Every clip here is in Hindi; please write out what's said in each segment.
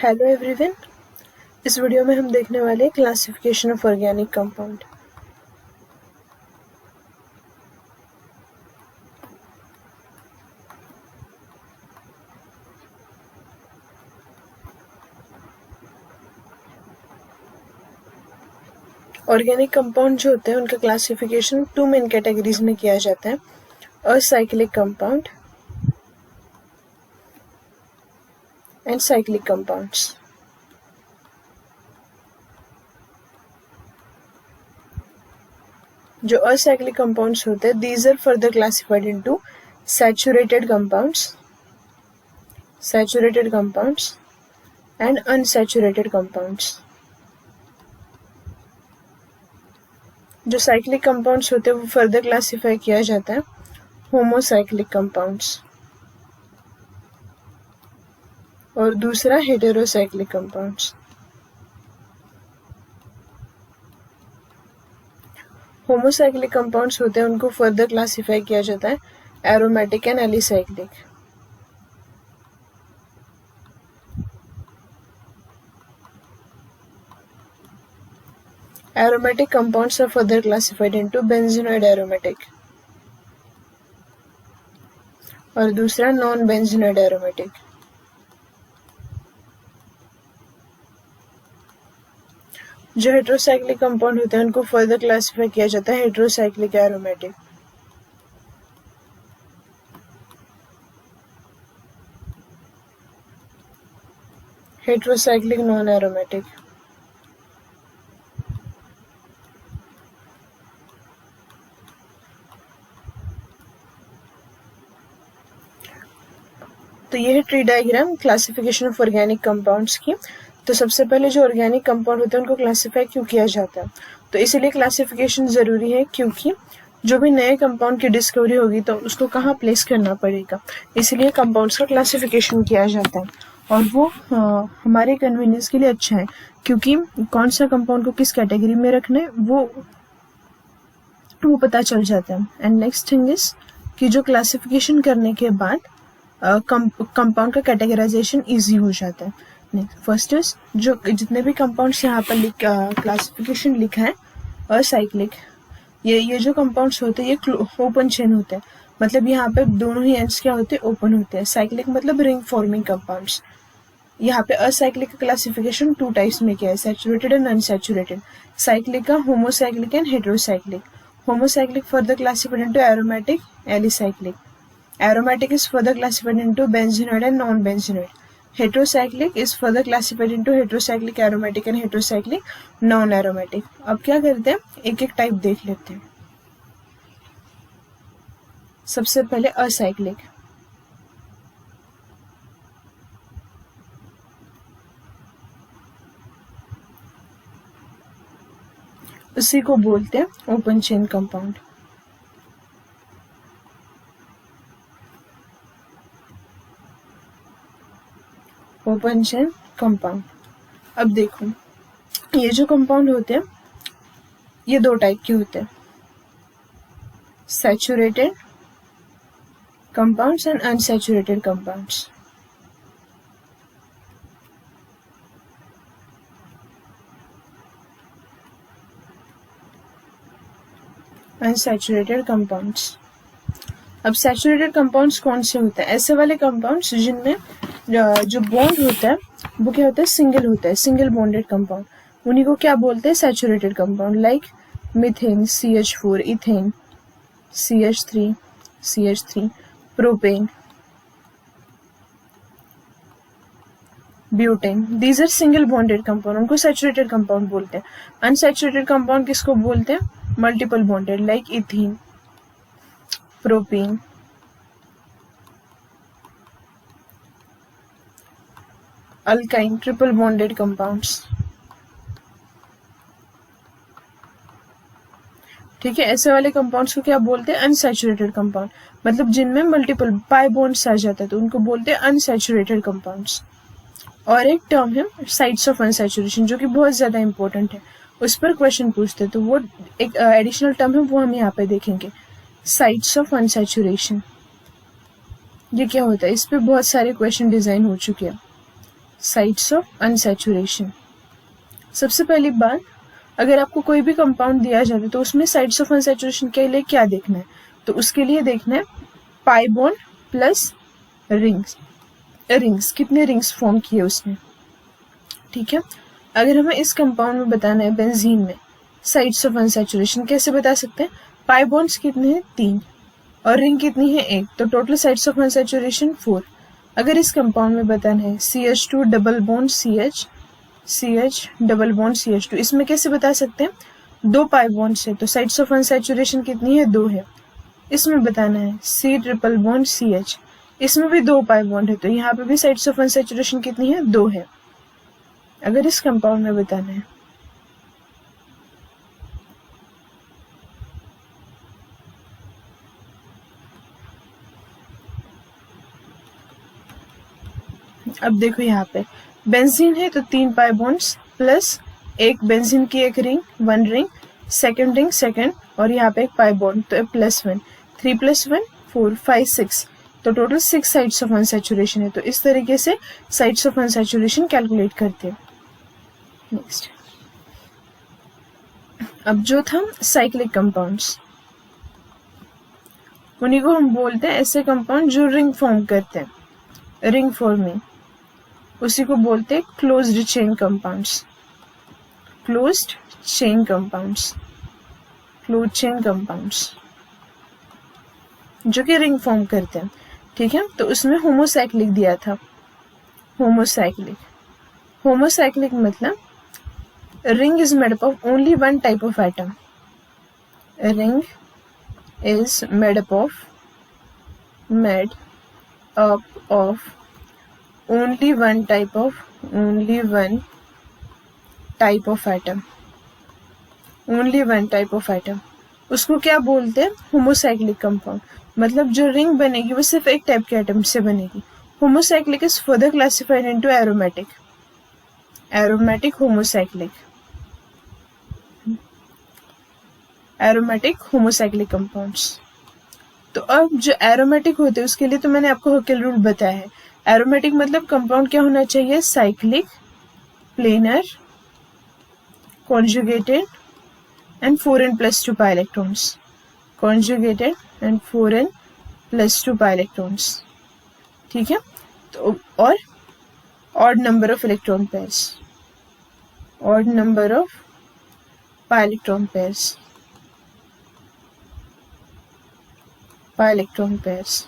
हेलो एवरीवन, इस वीडियो में हम देखने वाले classification of organic compound. Organic compound जो होते हैं उनका क्लासिफिकेशन टू मेन कैटेगरीज में किया जाता है, acyclic compound and cyclic compounds. जो असाइक्लिक कंपाउंड्स होते हैं, these are further classified into saturated compounds and unsaturated compounds. जो साइक्लिक कंपाउंड्स होते हैं वो फर्दर क्लासिफाई किया जाता है होमोसाइक्लिक कंपाउंड्स और दूसरा हेटेरोसाइक्लिक कंपाउंड्स। होमोसाइक्लिक कंपाउंड्स होते हैं उनको फर्दर क्लासिफाई किया जाता है aromatic and alicyclic. Aromatic compounds are further classified into benzenoid aromatic और दूसरा नॉन बेंजीनोइड एरोमेटिक। जो हेटेरोसाइक्लिक कंपाउंड होते हैं उनको फर्दर क्लासिफाई किया जाता है heterocyclic aromatic. Heterocyclic non aromatic. तो ये है tree diagram classification of organic compounds की। तो सबसे पहले जो ऑर्गेनिक कंपाउंड होते हैं उनको क्लासिफाई क्यों किया जाता है, तो इसीलिए क्लासिफिकेशन ज़रूरी है क्योंकि जो भी नए कंपाउंड की डिस्कवरी होगी तो उसको कहाँ प्लेस करना पड़ेगा, इसलिए कंपाउंड्स का क्लासिफिकेशन किया जाता है। और वो हमारे कन्वीनियंस के लिए अच्छा है क्योंकि कौन सा कंपाउंड को किस कैटेगरी में रखना है वो पता चल जाता है। एंड नेक्स्ट थिंग इज कि जो क्लासिफिकेशन करने के बाद कंपाउंड का कैटेगराइजेशन इजी हो जाता है। फर्स्ट इज जो जितने भी कंपाउंड्स यहाँ पर क्लासिफिकेशन लिखा है असाइक्लिक, ये जो कंपाउंड्स होते हैं ये ओपन चेन होते हैं, मतलब यहाँ पे दोनों ही एंड्स क्या होते हैं, ओपन होते हैं। साइक्लिक मतलब रिंग फॉर्मिंग कंपाउंड्स। यहाँ पे असाइक्लिक का क्लासिफिकेशन टू टाइप्स में किया है, सैचुरेटेड एंड अनसैचुरेटेड। साइक्लिक का homocyclic and heterocyclic. Homocyclic further classified into aromatic, alicyclic. Aromatic is further classified into benzenoid and non-benzenoid. Heterocyclic is further classified into heterocyclic aromatic and heterocyclic non-aromatic. अब क्या करते हैं, एक एक टाइप देख लेते हैं। सबसे पहले असाइक्लिक। उसी को बोलते हैं open chain compound. Open chain compound. अब देखो ये जो कंपाउंड होते हैं ये दो टाइप के होते हैं, saturated compounds and unsaturated compounds. Unsaturated compounds. अब सैचुरेटेड कंपाउंड्स कौन से होते हैं, ऐसे वाले कंपाउंड्स जिनमें जो बॉन्ड होता है वो क्या होता है, सिंगल होता है, सिंगल बॉन्डेड कंपाउंड, उन्हीं को क्या बोलते हैं, saturated compound. Like methane CH4, ethane CH3, propane, butane, these are single bonded compound, उनको सैचुरेटेड कंपाउंड बोलते हैं। अनसैचुरेटेड कंपाउंड किसको बोलते हैं, multiple bonded, like ethene, propane, alkyne, triple bonded compounds. ठीक है, ऐसे वाले कंपाउंड्स को क्या बोलते हैं, अनसैचुरेटेड कंपाउंड, मतलब जिनमें मल्टीपल पाई बॉन्ड्स आ जाते हैं तो उनको बोलते हैं अनसैचुरेटेड कंपाउंड्स। और एक टर्म है साइट्स ऑफ अनसैचुरेशन जो कि बहुत ज्यादा इंपॉर्टेंट है, उस पर क्वेश्चन पूछते हैं, तो वो एक एडिशनल टर्म है, वो हम यहाँ पे देखेंगे। साइट्स ऑफ अनसैचुरेशन ये क्या होता है, इस पे बहुत सारे क्वेश्चन डिजाइन हो चुके हैं। Sites of unsaturation. सबसे पहली बात, अगर आपको कोई भी कंपाउंड दिया जाए तो उसमें साइट्स ऑफ अनसैचुरेशन के लिए क्या देखना है, तो उसके लिए देखना है पाई बॉन्ड प्लस रिंग्स कितने रिंग्स फॉर्म किए उसने। ठीक है, अगर हमें इस कंपाउंड में बताना है बेंजीन में साइट्स ऑफ अनसैचुरेशन, कैसे बता सकते हैं? पाई बॉन्ड्स कितने हैं? 3 और रिंग कितनी है? 1, तो टोटल साइट्स ऑफ अनसैचुरेशन 4। अगर इस कंपाउंड में बताना है CH2 double bond CH double bond CH2, इसमें कैसे बता सकते हैं? 2 पाई बॉन्ड्स है तो साइट्स ऑफ अनसैचुरेशन कितनी है? 2 है। इसमें बताना है C ट्रिपल बॉन्ड CH, इसमें भी 2 पाई बॉन्ड है तो यहाँ पे भी साइट्स ऑफ अनसैचुरेशन कितनी है? 2 है। अगर इस कंपाउंड में बताना है अब देखो यहाँ पे बेंजीन है तो 3 पाई बॉन्ड्स प्लस एक बेंजीन की एक ring 1 ring, second ring second, और यहाँ पे एक पाई बॉन्ड तो +1, 3 + 1 4 5 6, तो टोटल 6 साइट्स ऑफ अनसैचुरेशन है। तो इस तरीके से साइट्स ऑफ अनसैचुरेशन कैलकुलेट करते हैं। नेक्स्ट, अब जो था साइक्लिक कंपाउंड्स, उन्हीं को हम बोलते हैं ऐसे कंपाउंड जो रिंग फॉर्म करते हैं, रिंग फॉर्मिंग, उसी को बोलते हैं closed chain compounds. Closed chain compounds जो कि रिंग फॉर्म करते हैं। ठीक है, तो उसमें होमोसाइक्लिक दिया था। होमोसाइक्लिक मतलब ring is made up of only one type of atom. A ring is made up of only one type of atom. उसको क्या बोलते हैं? Homocyclic compound. मतलब जो रिंग बनेगी वो सिर्फ एक टाइप के एटम से बनेगी। Homocyclic is further classified into aromatic homocyclic compounds. तो अब जो एरोमेटिक होते हैं उसके लिए तो मैंने आपको हकेल रूल बताया है। एरोमेटिक मतलब कंपाउंड क्या होना चाहिए? Cyclic, planar, conjugated and 4n+2 pi electrons. ठीक है, तो और odd number of electron pairs, pi electron pairs.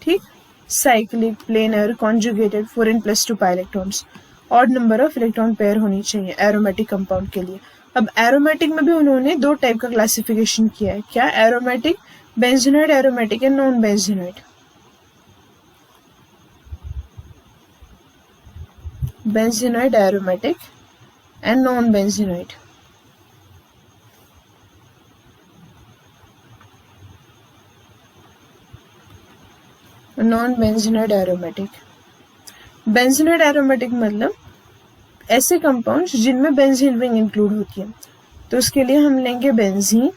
ठीक, cyclic, planar, conjugated, 4n+2 pi electrons, odd number of electron pair होनी चाहिए एरोमेटिक कंपाउंड के लिए। अब एरोमेटिक में भी उन्होंने 2 टाइप का क्लासिफिकेशन किया है। क्या? Aromatic, benzenoid aromatic and non benzenoid. Benzenoid aromatic and non benzenoid. Non benzenoid aromatic. Benzenoid aromatic मतलब ऐसे कंपाउंड्स जिनमें बेंजीन रिंग इंक्लूड होती है। तो उसके लिए हम लेंगे बेंजीन,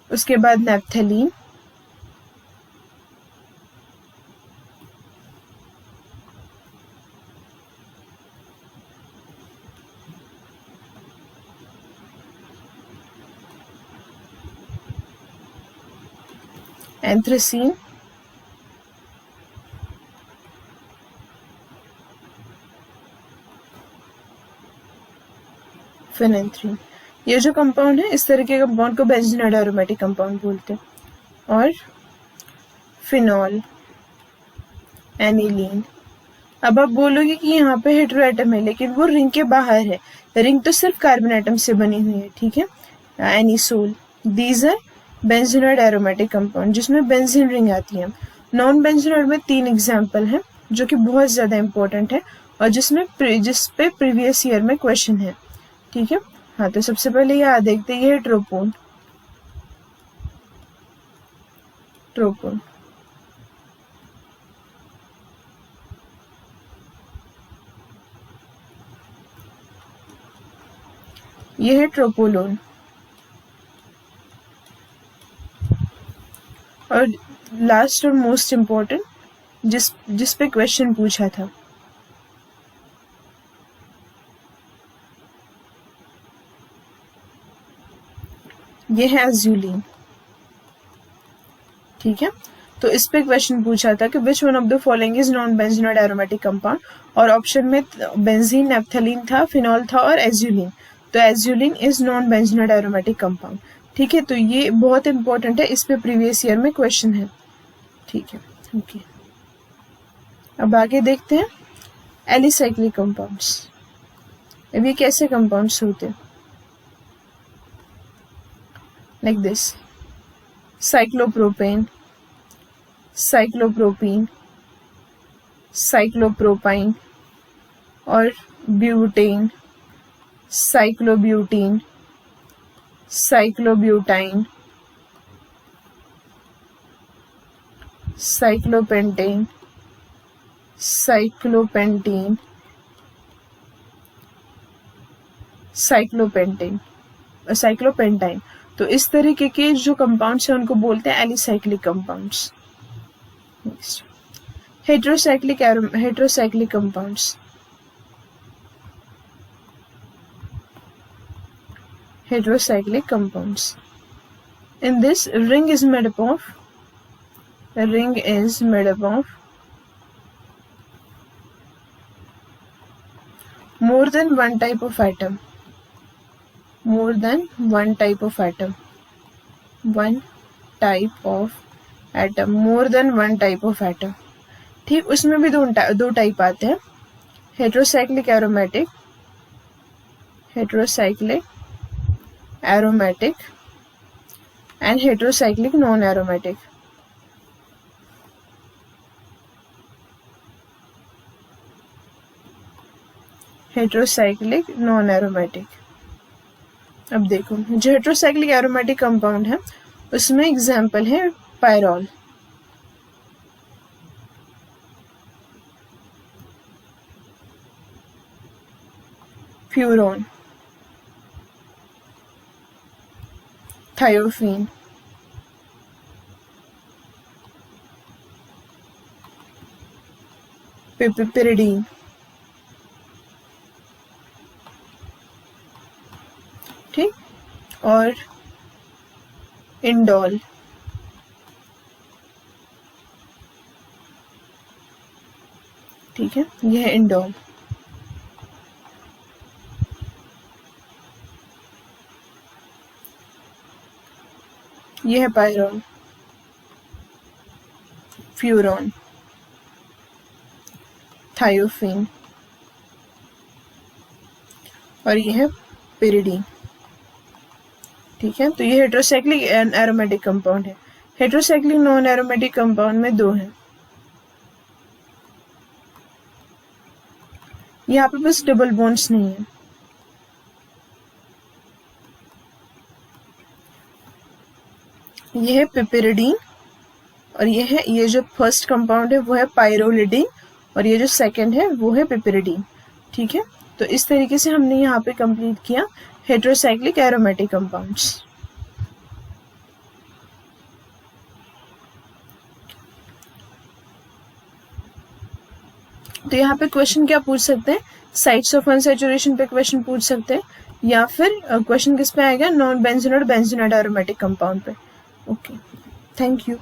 उसके बाद नैप्थलीन, एंथ्रेसीन, फेनेंथ्रीन। ये जो कंपाउंड है इस तरह के कंपाउंड को बेंजीनॉइड एरोमेटिक कंपाउंड बोलते हैं। और फिनॉल, एनिलीन। अब आप बोलोगे कि यहाँ पे हेटेरो एटम है लेकिन वो रिंग के बाहर है। रिंग तो सिर्फ कार्बन एटम से बनी हुई है। ठीक है, anisole. These are benzenoid aromatic compound जिसमें बेंजीन रिंग आती है। नॉन बेंजीनॉइड में 3 एग्जाम्पल है जो कि बहुत ज्यादा इंपॉर्टेंट है और जिस पे प्रीवियस ईयर में क्वेश्चन है। ठीक है, हाँ, तो सबसे पहले यहाँ देखते हैं, ये है ट्रोपोन। ये है ट्रोपोलोन। और लास्ट और मोस्ट इम्पोर्टेंट जिस पे क्वेश्चन पूछा था, ये है एज्यूलिन, ठीक है। तो इस पे क्वेश्चन पूछा था कि which one of the following is non benzenoid aromatic compound, और ऑप्शन में बेंजीन, नैप्थलीन था, फिनॉल था और एज्यूलिन। तो azulene is non benzenoid aromatic compound, ठीक है। तो ये बहुत इंपॉर्टेंट है, इस पे प्रीवियस ईयर में क्वेश्चन है, ठीक है। ओके, अब आगे देखते हैं एलिसाइक्लिक कंपाउंड्स। अब ये कैसे कंपाउंड्स होते हैं, लाइक दिस, साइक्लोप्रोपेन, साइक्लोप्रोपीन, साइक्लोप्रोपाइन और ब्यूटेन, साइक्लोब्यूटीन, साइक्लोब्यूटाइन, साइक्लोपेंटेन, साइक्लोपेंटीन, साइक्लोपेंटेन, साइक्लोपेंटाइन। तो इस तरीके के जो कंपाउंड्स हैं उनको बोलते हैं alicyclic compounds. Next, heterocyclic compounds. Heterocyclic compounds. In this, ring is made up of more than one type of atom. One type of atom. More than one type of atom. ठीक, उसमें भी दो टाइप आते हैं, heterocyclic aromatic, and heterocyclic non-aromatic. Heterocyclic non aromatic. अब देखो, जो हेटेरोसाइक्लिक एरोमेटिक कंपाउंड है उसमें एग्जाम्पल है पायरॉल, फ्यूरॉन, थायोफीन, पिरिडीन, ठीक, और इंडोल, ठीक है, यह है इंडोल। यह है पायरॉल, फ्यूरॉन, थायोफीन और यह है पिरिडीन, ठीक है। तो ये हेटेरोसाइक्लिक एरोमेटिक कंपाउंड है। हेटेरोसाइक्लिक नॉन एरोमेटिक कंपाउंड में दो हैं, यहाँ पे बस डबल बॉन्ड्स नहीं है। ये है पिपिरिडीन और ये जो फर्स्ट कंपाउंड है वो है पायरोलिडीन और ये जो सेकंड है वो है पिपिरिडीन, ठीक है। तो इस तरीके से हमने यहाँ पे कंप्लीट किया हेटेरोसाइक्लिक एरोमेटिक कंपाउंड्स। तो यहाँ पे क्वेश्चन क्या पूछ सकते हैं, साइट्स ऑफ अनसैचुरेशन पे क्वेश्चन पूछ सकते हैं, या फिर क्वेश्चन किस पे आएगा, नॉन बेंजीनोइड एरोमेटिक कंपाउंड पे। Okay, thank you.